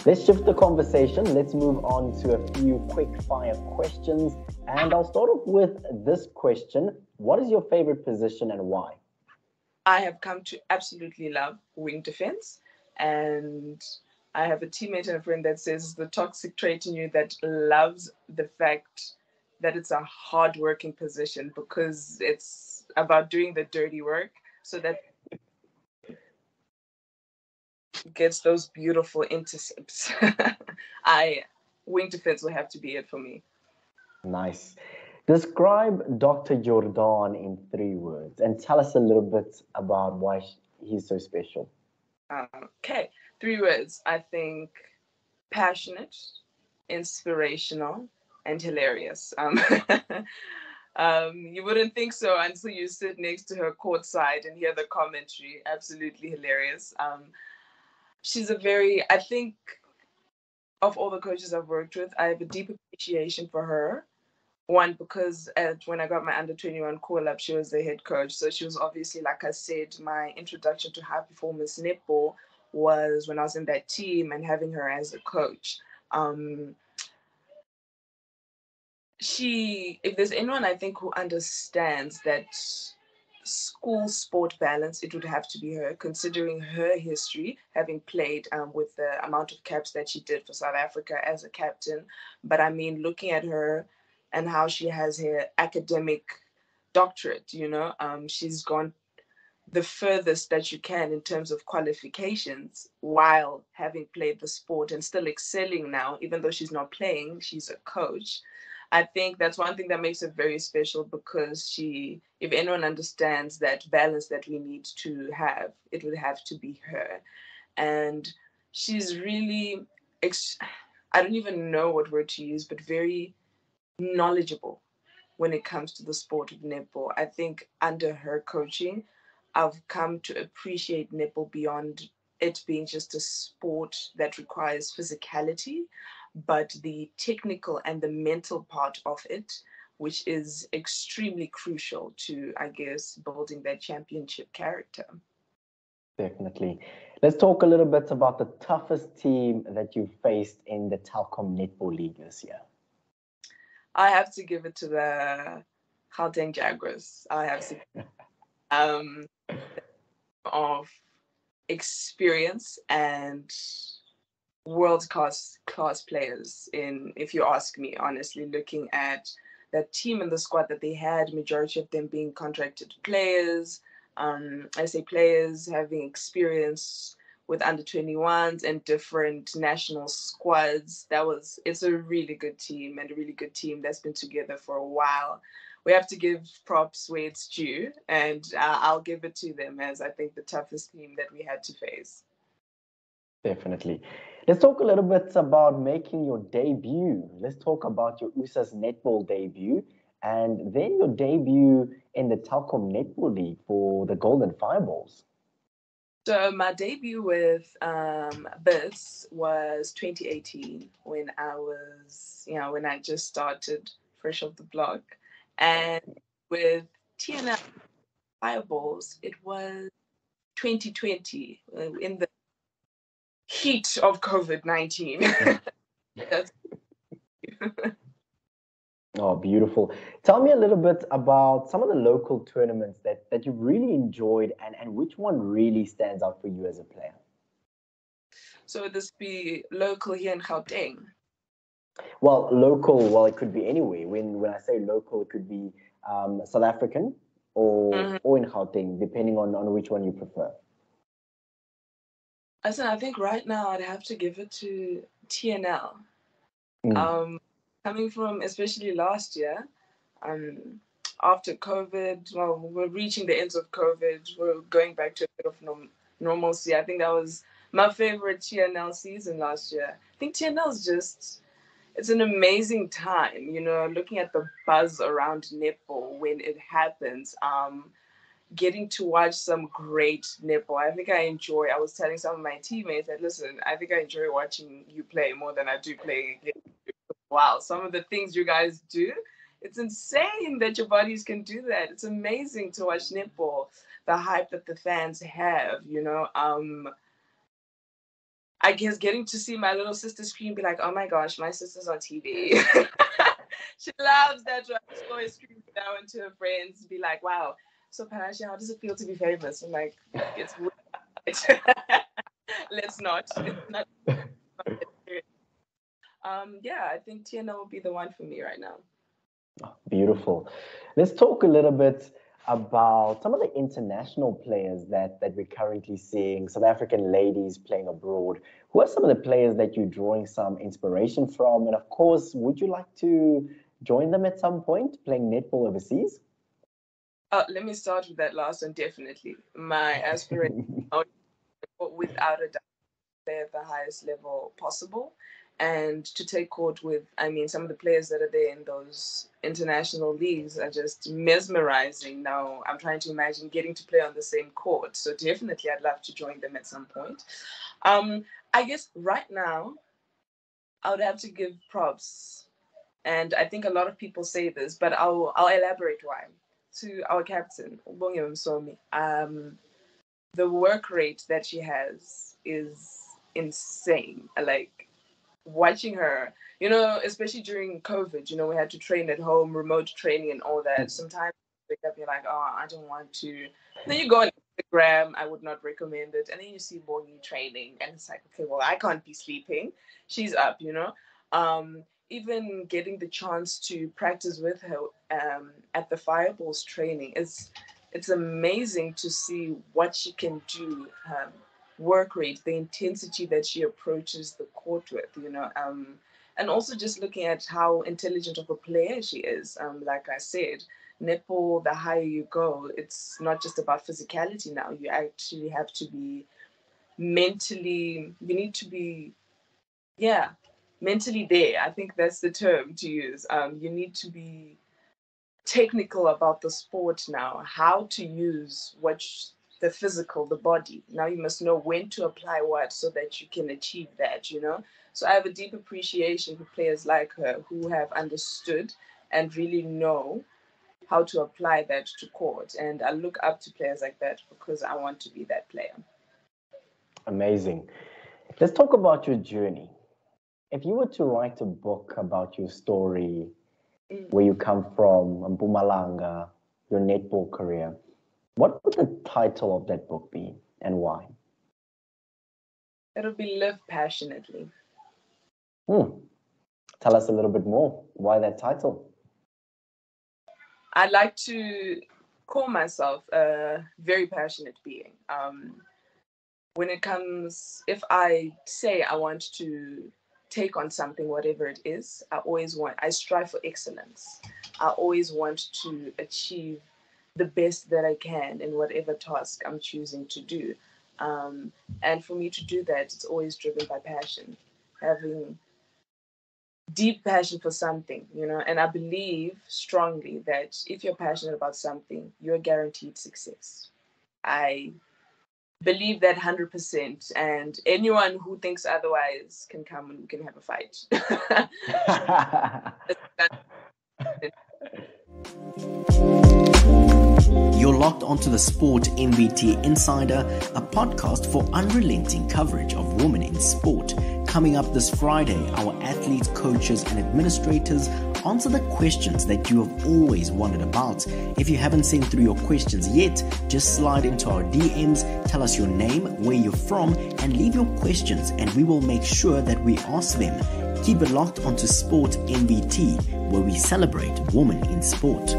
Let's shift the conversation. Let's move on to a few quick fire questions. And I'll start off with this question. What is your favorite position and why? I have come to absolutely love wing defense. And I have a teammate and a friend that says the toxic trait in you that loves the fact that it's a hard-working position because it's about doing the dirty work so that gets those beautiful intercepts. I Wing defense will have to be it for me. Nice. Describe Dr. Jordan in 3 words and tell us a little bit about why he's so special. Okay, 3 words. I think passionate, inspirational, and hilarious. You wouldn't think so until you sit next to her courtside and hear the commentary. Absolutely hilarious. She's I think, of all the coaches I've worked with, I have a deep appreciation for her. One, because when I got my under-21 call-up, she was the head coach. So she was obviously, like I said, my introduction to high-performance netball was when I was in that team and having her as a coach. If there's anyone I think who understands that school sport balance, it would have to be her, considering her history, having played with the amount of caps that she did for South Africa as a captain. But I mean, looking at her and how she has her academic doctorate, she's gone the furthest that you can in terms of qualifications while having played the sport and still excelling now, even though she's not playing, she's a coach. I think that's one thing that makes her very special because if anyone understands that balance that we need to have, it would have to be her. And she's really, I don't even know what word to use, but very knowledgeable when it comes to the sport of netball. I think under her coaching, I've come to appreciate netball beyond it being just a sport that requires physicality, but the technical and the mental part of it, which is extremely crucial to, I guess, building that championship character. Definitely. Let's talk a little bit about the toughest team that you faced in the Telkom Netball League this year. I have to give it to the Gauteng Jaguars. I have to of experience and world class players if you ask me honestly, looking at that team and the squad that they had, majority of them being contracted players. I say players having experience with under 21s and different national squads. It's a really good team and a really good team that's been together for a while. We have to give props where it's due, and I'll give it to them as I think the toughest team that we had to face. Definitely. Let's talk a little bit about making your debut. Let's talk about your 𝗀𝗙's netball debut and then your debut in the Telkom Netball League for the Golden Fireballs. So my debut with 𝗀𝗱ance was 2018 when when I just started fresh off the block. And with TNL Fireballs, it was 2020 in the heat of COVID-19. That's Oh, beautiful. Tell me a little bit about some of the local tournaments that you really enjoyed and which one really stands out for you as a player. So would this be local here in Gauteng? Well, local, it could be anywhere. When I say local, it could be South African or in Gauteng, depending on which one you prefer. I think right now I'd have to give it to TNL. Coming from especially last year, after COVID, well, we're reaching the ends of COVID. We're going back to a bit of normalcy. I think that was my favorite TNL season last year. I think TNL is it's an amazing time, looking at the buzz around netball when it happens. Getting to watch some great netball. I was telling some of my teammates that, listen, I think I enjoy watching you play more than I do playing. Wow, some of the things you guys do, it's insane that your bodies can do that. It's amazing to watch netball, the hype that the fans have, I guess getting to see my little sister scream, be like, oh my gosh, my sister's on TV. She loves that. She's always screaming down to her friends, be like, wow, so Panashe, how does it feel to be famous? I'm like, it's weird. Let's not. It's not. Yeah, I think TNL will be the one for me right now. Oh, beautiful. Let's talk a little bit about some of the international players that we're currently seeing, South African ladies playing abroad. Who are some of the players that you're drawing some inspiration from? And of course, would you like to join them at some point, playing netball overseas? Let me start with that last one, definitely. My aspiration, without a doubt, play at the highest level possible. And to take court with, I mean, some of the players that are there in those international leagues are just mesmerizing. Now, I'm trying to imagine getting to play on the same court. So definitely, I'd love to join them at some point. I guess right now, I would have to give props. And I think a lot of people say this, but I'll elaborate why. To our captain, 𝗀𝗶𝗹𝗶. The work rate that she has is insane. Like, watching her, you know, especially during COVID, you know, we had to train at home, remote training and all that. Sometimes you wake up, you're like, oh, I don't want to. Then you go on Instagram, I would not recommend it. And then you see 𝗀𝗶𝗹𝗶 training, and it's like, okay, well, I can't be sleeping. She's up, you know. Even getting the chance to practice with her at the fireballs training, it's amazing to see what she can do. Work rate, the intensity that she approaches the court with, you know, and also just looking at how intelligent of a player she is. Like I said, netball, the higher you go, it's not just about physicality now. You actually have to be mentally, you need to be, mentally there. I think that's the term to use. You need to be technical about the sport now, how to use the physical, the body. Now you must know when to apply what so that you can achieve that, you know. So I have a deep appreciation for players like her who have understood and really know how to apply that to court. And I look up to players like that because I want to be that player. Amazing. Let's talk about your journey. If you were to write a book about your story, where you come from, Mpumalanga, your netball career, what would the title of that book be and why? It'll be Live Passionately. Tell us a little bit more. Why that title? I'd like to call myself a very passionate being. When it comes, if I say I want to take on something, whatever it is, I strive for excellence. I always want to achieve the best that I can in whatever task I'm choosing to do. And for me to do that, it's always driven by passion, having deep passion for something, you know. And I believe strongly that if you're passionate about something, you're guaranteed success. I believe that 100%, and anyone who thinks otherwise can come and we can have a fight. You're locked onto the Sport MVT Insider, a podcast for unrelenting coverage of women in sport. Coming up this Friday, our athletes, coaches, and administrators answer the questions that you have always wondered about. If you haven't sent through your questions yet, just slide into our DMs, tell us your name, where you're from, and leave your questions, and we will make sure that we ask them. Keep it locked onto Sport MVT, where we celebrate women in sport.